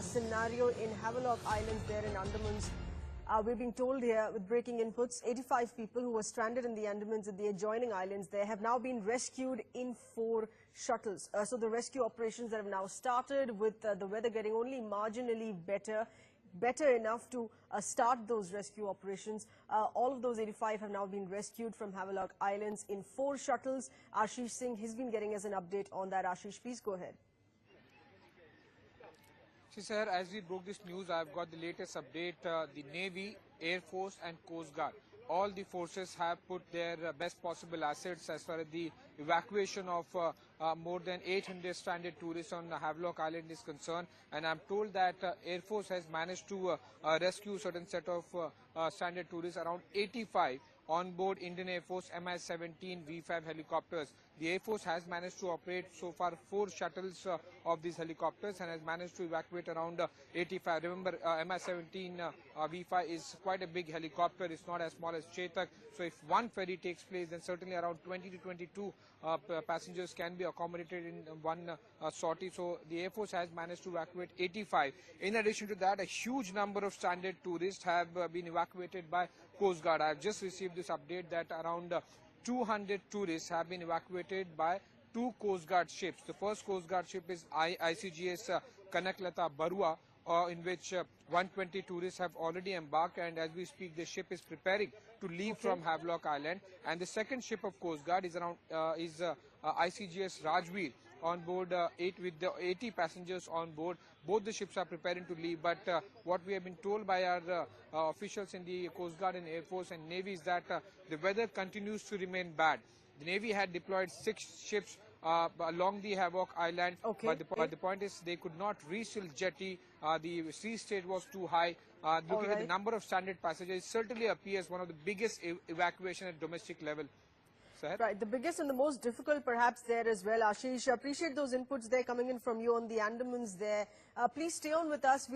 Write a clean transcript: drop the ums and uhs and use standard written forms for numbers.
scenario in Havelock Islands there in Andamans. We're being told here with breaking inputs, 85 people who were stranded in the Andamans and the adjoining islands there have now been rescued in 4 shuttles. So the rescue operations that have now started with the weather getting only marginally better enough to start those rescue operations. All of those 85 have now been rescued from Havelock Islands in 4 shuttles. Ashish Singh has been getting us an update on that. Ashish, please go ahead. See, sir, as we broke this news, I've got the latest update. The Navy, Air Force and Coast Guard, all the forces have put their best possible assets as far as the evacuation of more than 800 stranded tourists on Havelock Island is concerned. And I'm told that Air Force has managed to rescue certain set of stranded tourists, around 85 on board Indian Air Force Mi-17 V5 helicopters. The Air Force has managed to operate so far 4 shuttles of these helicopters and has managed to evacuate around 85. Remember, Mi-17 V5 is quite a big helicopter. It's not as small as Chetak. So if one ferry takes place, then certainly around 20 to 22 passengers can be accommodated in one sortie. So the Air Force has managed to evacuate 85. In addition to that, a huge number of stranded tourists have been evacuated by Coast Guard. I have just received this update that around 200 tourists have been evacuated by 2 Coast Guard ships. The first Coast Guard ship is ICGS Kanaklata Barua, in which 120 tourists have already embarked, and as we speak the ship is preparing to leave from Havelock Island. And the second ship of Coast Guard is ICGS Rajveer, on board 80 passengers on board. Both the ships are preparing to leave, but what we have been told by our officials in the Coast Guard and Air Force and Navy is that the weather continues to remain bad. The Navy had deployed 6 ships along the Havelock Island, but the point is they could not reach till jetty. The sea state was too high. Looking at the number of stranded passengers, it certainly appears one of the biggest evacuation at domestic level. Right, the biggest and the most difficult perhaps there as well. Ashish, appreciate those inputs there coming in from you on the Andamans there. Please stay on with us.